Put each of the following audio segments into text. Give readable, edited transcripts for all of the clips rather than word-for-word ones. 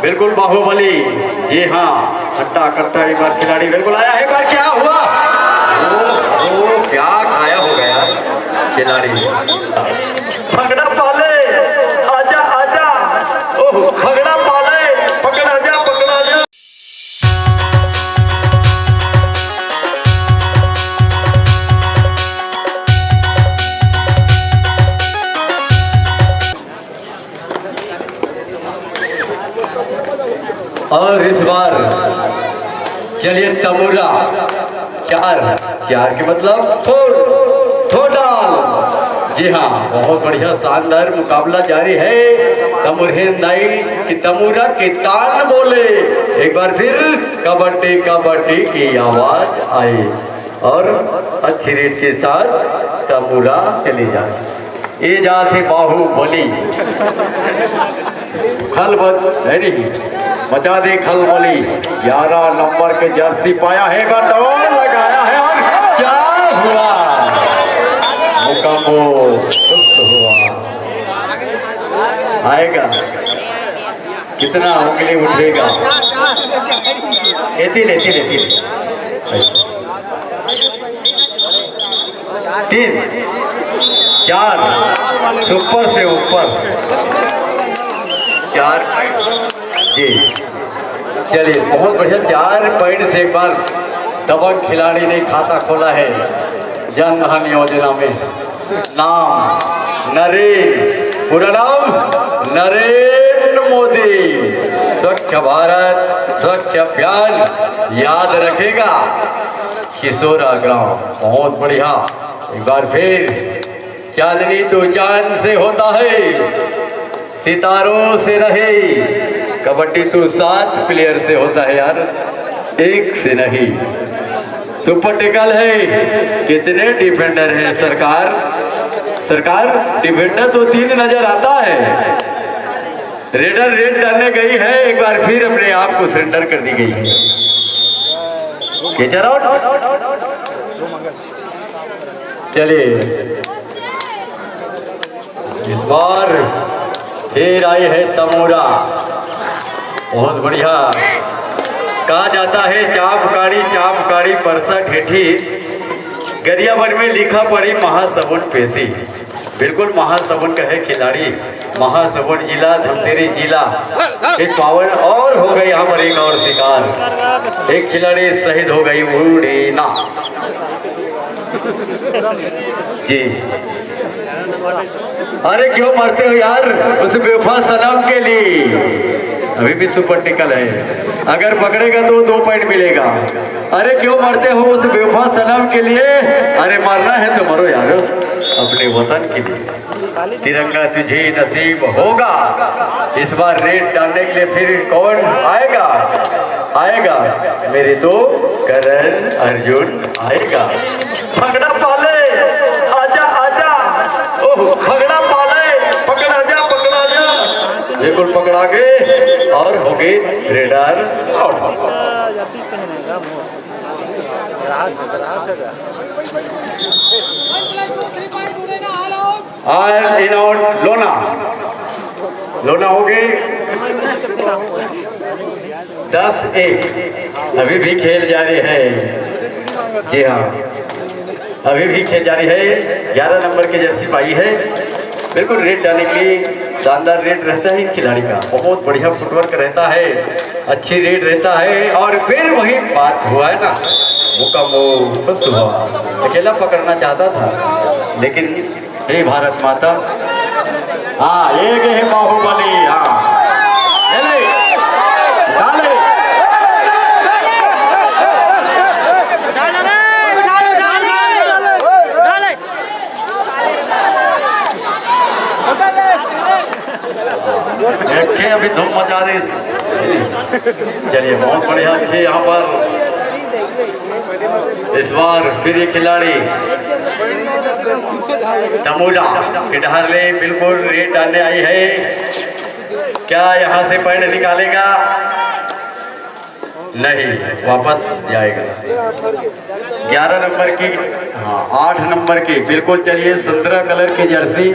बिल्कुल बाहुबली। जी हाँ, हट्टा कट्टा एक बार खिलाड़ी बिल्कुल आया। एक बार क्या हुआ, ओ क्या खाया हो गया खिलाड़ी। भगड़ा पाले, आजा आजा, ओह भगड़ा पाले, पकड़ा जा पकड़ा जा। और इस बार चलिए तमुरा चार के मतलब थोडाल। जी हाँ, बहुत बढ़िया शानदार मुकाबला जारी है। तमुरहेन नाई कि तमुरा के तान बोले। एक बार फिर कबड्डी कबड्डी की आवाज आई और अच्छी रेट के साथ तमुरा चली जाए। ये जा थे बाहुबली, खलबत है नहीं, मचा दे खलबली। 11 नंबर के जर्सी पाया है, दौड़ लगाया है और क्या हुआ, मुकाबो हुआ। आएगा कितना उंगली उठेगा। लेती लेती लेती 3 4 सुपर से ऊपर 4 जी। चलिए बहुत बढ़िया, 4 पॉइंट से एक बार दबंग खिलाड़ी ने खाता खोला है जन धन योजना में। नाम नरेंद्र, पूरा नाम नरेंद्र मोदी। स्वच्छ भारत स्वच्छ अभियान याद रखेगा किशोरा ग्राम। बहुत बढ़िया, एक बार फिर चांदनी तो चांद से होता है, सितारों से रहे। कबड्डी तो 7 प्लेयर से होता है यार, 1 से नहीं। सुपर टेकल है, कितने डिफेंडर हैं सरकार। डिफेंडर तो 3 नजर आता है। रेडर रेड डालने गई है, एक बार फिर अपने आप को सरेंडर कर दी गई है। चलिए इस बार फिर आई है तमोरा। बहुत बढ़िया, कहा जाता है चापकारी परसा ठेठी गरियाबंद में लिखा पड़ी महासमुंद पेशी। बिल्कुल महासमुंद का है खिलाड़ी, महासमुंद जिला धमतेरी जिला। एक पावन और हो गई यहाँ पर एक और शिकार, एक खिलाड़ी शहीद हो गई उड़ीना जी। अरे क्यों मरते हो यार उस बेवफा सनम के लिए। अभी भी सुपर टिकल है, अगर पकड़ेगा तो 2 पॉइंट मिलेगा। अरे क्यों मरते हो उस बेवफा सनम के लिए। अरे मरना है तो मरो यार अपने वतन के लिए, तिरंगा तुझे नसीब होगा। इस बार रेड डालने के लिए फिर कौन आएगा मेरे तो करण अर्जुन आएगा। भगड़ा पाले, आजा आजा, ओह भगड़ा पाले, पकड़ा जा बिल्कुल पकड़ा के और हो गए रेडर आउट। इन आउट लोना हो गई 10-1। अभी भी खेल जारी है। जी हाँ, अभी भी खेल जारी है। 11 नंबर की जर्सी पाई है। बिल्कुल रेड डालने के लिए शानदार रेड रहता है खिलाड़ी का, बहुत बढ़िया फुटवर्क रहता है, अच्छी रेड रहता है। और फिर वही बात हुआ है ना, मुकाबला खुश हुआ। अकेला पकड़ना चाहता था लेकिन हे भारत माता। हाँ एक है बाहुबली। हाँ देखे अभी धूम मचा रही। चलिए बहुत बढ़िया अच्छे यहाँ पर इस बार फिर ये खिलाड़ी तमुरा किडहरले बिल्कुल रेड डालने आई है। क्या यहाँ से पॉइंट निकालेगा? नहीं, वापस जाएगा। 11 नंबर की, हाँ 8 नंबर की बिल्कुल। चलिए संतरा कलर की जर्सी,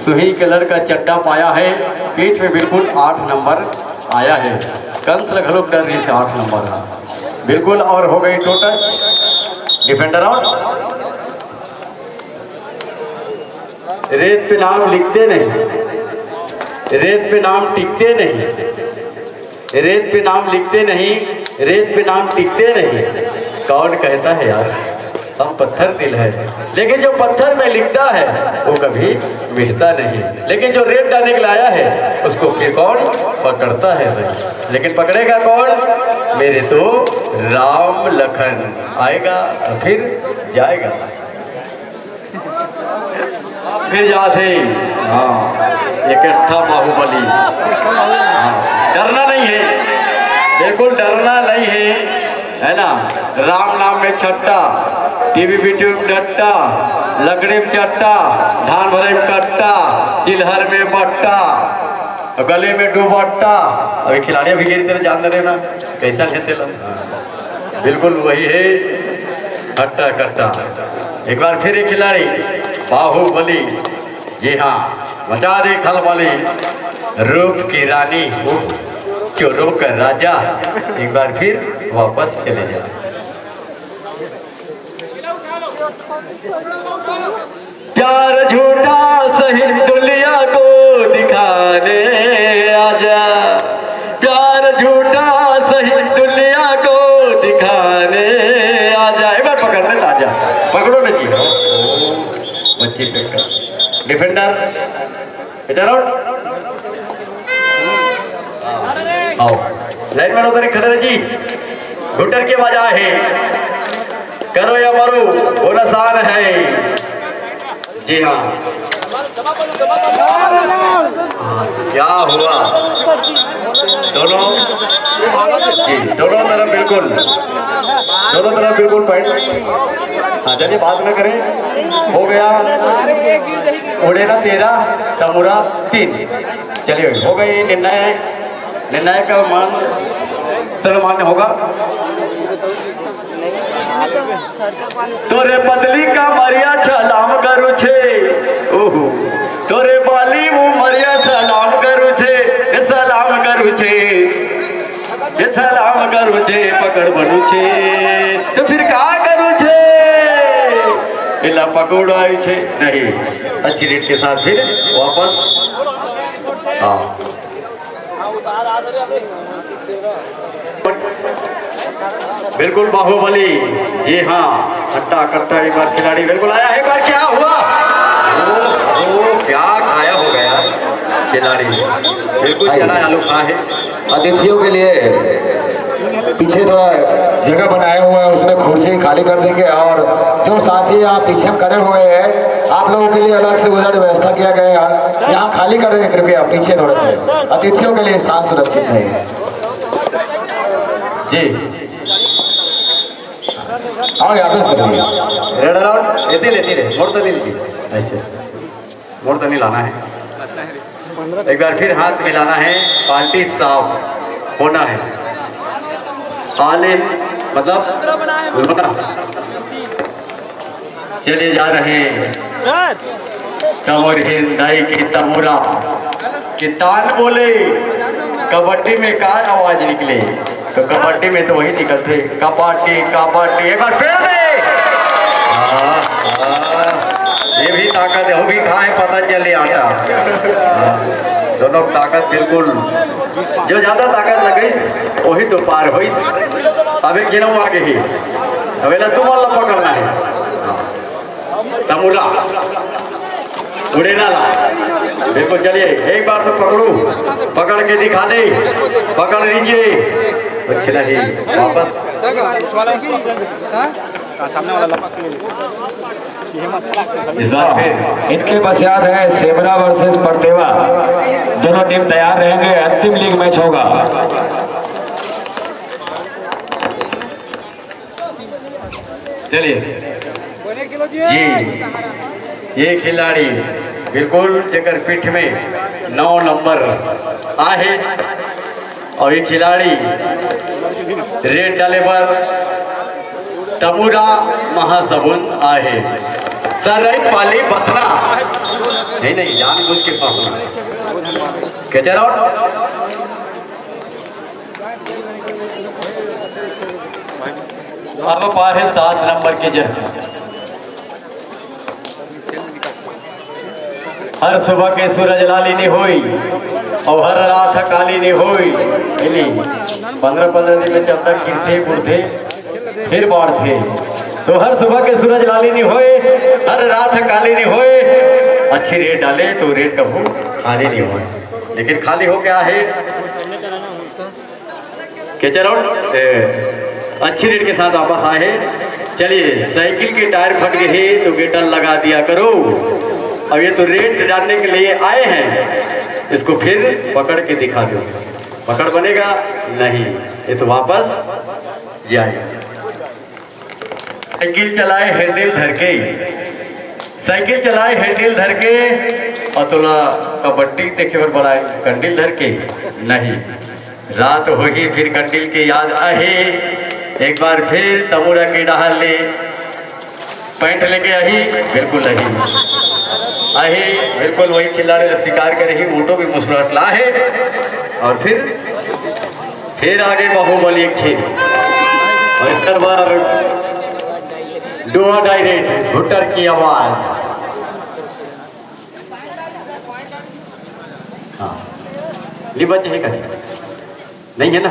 सुही कलर का चड्डा पाया है, पीठ में बिल्कुल 8 नंबर आया है। कंस घलोक डर रही से 8 नंबर का बिल्कुल। और हो गई टोटल डिफेंडर आउट। रेत पे नाम लिखते नहीं, रेत पे नाम टिकते नहीं, रेत पे नाम लिखते नहीं, रेत पे नाम टिकते नहीं। कौन कहता है यार हम पत्थर दिल है, लेकिन जो पत्थर में लिखता है वो कभी मिटता नहीं। लेकिन जो रेत डालने के लिए आया है उसको फिर कौन पकड़ता है भाई। लेकिन पकड़ेगा कौन? मेरे तो राम लखन आएगा तो फिर जाएगा, फिर जाते। हाँ इकट्ठा बाहुबली। हाँ डरना नहीं है, बिल्कुल डरना नहीं है ना। राम नाम में छट्टा, टीवी वीडियो में डट्टा, लकड़ी में चट्टा, धान भरे में कट्टा, चिल्हर में बट्टा, गले में दुपट्टा। अभी खिलाड़ी भी गिरी तेरे जान दे ना कैसा लेते लोग। बिल्कुल वही है हट्टा कट्टा। एक बार फिर एक खिलाड़ी बाहुबली। जी हाँ बचा दे खलबली, रूप की रानी चोरों का राजा। एक बार फिर वापस चले जाए। प्यार झूठा सही दुनिया को दिखाने आजा, प्यार झूठा सही दुनिया को दिखाने आजा। एक बार पकड़ने आजा, पकड़ो ना जी। बच्ची से डिफेंडर इधर आउट। आओ लाइन में उधर खड़े रहे जी। घुटर की वजह है, करो या मरो वो नसान है। जी हाँ क्या हुआ? दोनों जी दोनों तरफ बिल्कुल, दोनों तरफ बिल्कुल पॉइंट। हाँ चलिए बात न करें। हो गया उड़े ना 13 तमुरा 3। चलिए हो गई निर्णय, निर्णय का मान सर्वमान्य होगा। तोरे बदली का मरिया सलाम करू छे, ओहो तोरे बाली मरिया सलाम करू छे, सलाम करू छे, सलाम करू छे, पकड़ बनू छे तो फिर क्या करू छे? इला पकड़ आई छे नहीं। अच्छी रेट के साथ फिर वापस। हाँ बिल्कुल बाहुबली। जी हाँ हट्टा कट्टा। एक बार खिलाड़ी बिल्कुल आया। एक बार क्या हुआ? ओ क्या खाया हो गया खिलाड़ी, बिल्कुल चना आलू खा है। अतिथियों के लिए पीछे थोड़ा जगह बनाया हुआ है, उसमें कुर्सी खाली कर देंगे। और जो साथी यहाँ पीछे खड़े हुए हैं आप लोगों के लिए अलग से उधर व्यवस्था किया गया है, यहाँ खाली कर देंगे कृपया पीछे थोड़े से। अतिथियों के लिए स्थान सुरक्षित है जी। आओ यहाँ पे सर रेड अलाउड लेती रहे, मोड़ तो नहीं लेती, ऐसे मोड़ तो नहीं लाना है। एक बार फिर हाथ मिलाना है, पार्टी साफ होना है। आलिम मतलब चले जा रहे हैं तमोर हिंदाई की तमोरा कि तान बोले कबड्डी में का आवाज निकले तो कबड्डी में तो वही निकलते कबाटी कबाटी। एक बार फिर ये भी ताकत है, वो भी कहाँ है पता चले आटा। दोनों ताकत बिल्कुल, जो ज्यादा ताकत लगे वही तो पार हुई। अब एक गिनऊ आगे ही अवेला तुम्हारा पकड़ना है तमुरा उड़े ना ला। देखो चलिए एक बार तो पकड़ो, पकड़ के दिखा दे, पकड़ लीजिए अच्छी नहीं वापस सामने वाला इनके पश्चात है सेमरा वर्सेस परतेवा। दोनों टीम तैयार रहेंगे, अंतिम लीग मैच होगा। चलिए जी ये खिलाड़ी बिल्कुल जगह पीठ में 9 नंबर आहे और ये खिलाड़ी रेड डाले पर तमुरा महासबुन आहे। सर पाली बसना नहीं जान बुझ के फंसना। कैचर आउट अब पाहे 7 नंबर की जर्सी। हर सुबह के सूरज लालिनी होई और हर रात कालिनी होई। 15-15 दिन में जब तक गिरते बुढ़ते फिर बढ़ते। तो हर सुबह के सूरज लालिनी होए, हर रात कालिनी होए। अच्छी रेट डाले तो रेट कभी खाली नहीं होए, लेकिन खाली हो क्या है के चलो अच्छी रेट के साथ वापस आए। चलिए, साइकिल के टायर फट गए तो गेटल लगा दिया करो। अब ये तो रेट जानने के लिए आए हैं, इसको फिर पकड़ के दिखा दो। पकड़ बनेगा नहीं, ये तो वापस जाएगा। साइकिल चलाए हैंडल धर के, साइकिल चलाए हैंडल धर के और तोला कबड्डी देखे पर बनाए कंडिल धर के नहीं। रात होगी फिर कंडिल के याद आए, एक बार फिर तमुरा के डाल ले पैंट लेके आई, बिल्कुल नहीं आई, बिल्कुल वही खिलाड़ी शिकार करे ही मोटो भी मुस्कुराहट ला है। और फिर आगे बाहुबली एक खेल और इस बार डुआ डायरेक्ट भुट्टर की आवाज। हाँ, लिबज है कहीं नहीं है ना,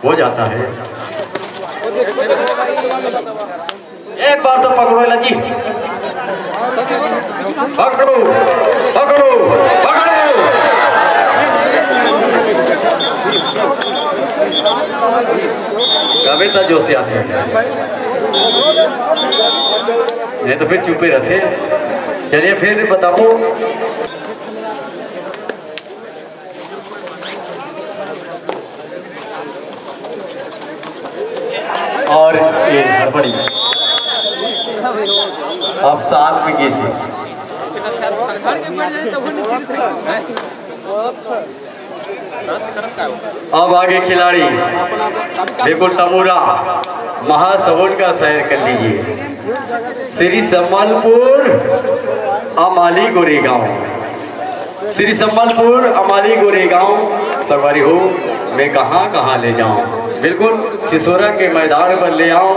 हो जाता है। एक बार तो पकड़ो लगी, पकड़ो पकड़ो पकड़ो। कविता जोशी आते हैं, नहीं तो फिर चुपे रहते। चलिए फिर बताओ। और ये हड़बड़ी अब साथ में कैसे अब आगे खिलाड़ी बिल्कुल तमुरा महासवोट का सैर कर लीजिए। श्री सम्बलपुर अमाली गोरेगांव, श्री सम्बलपुर अमाली गोरेगांव सवारी हो मैं कहाँ ले जाऊं। बिल्कुल सिसोरा के मैदान पर ले आओ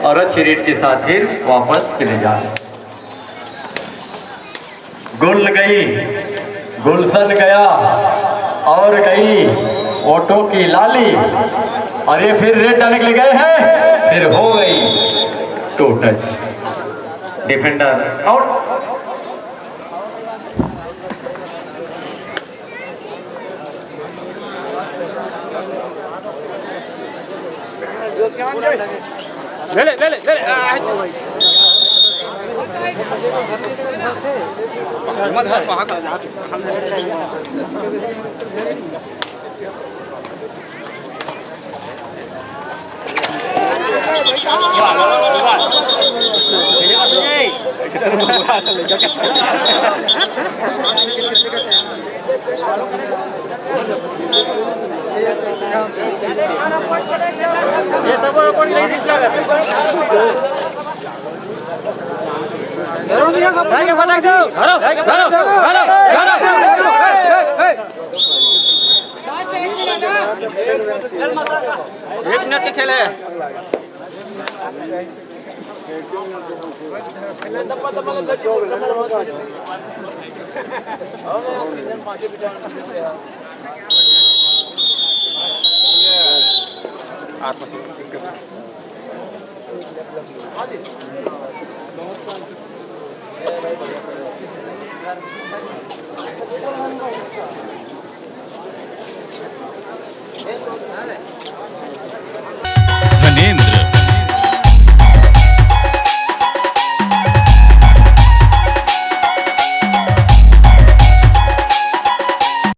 और अच्छी रेट के साथ फिर वापस चले जाए। गुल गई गुलशन गया और गई ऑटो की लाली, और ये फिर रेट डालने के लिए गए हैं, फिर हो गई टू टच। Defender out. ले ले ले ले ले मत हट भाग। ये सब रिपोर्ट नहीं दिख रहा है। जरूर दिया सब भाई बना दो। हेलो हेलो हेलो एक मिनट के खेल है।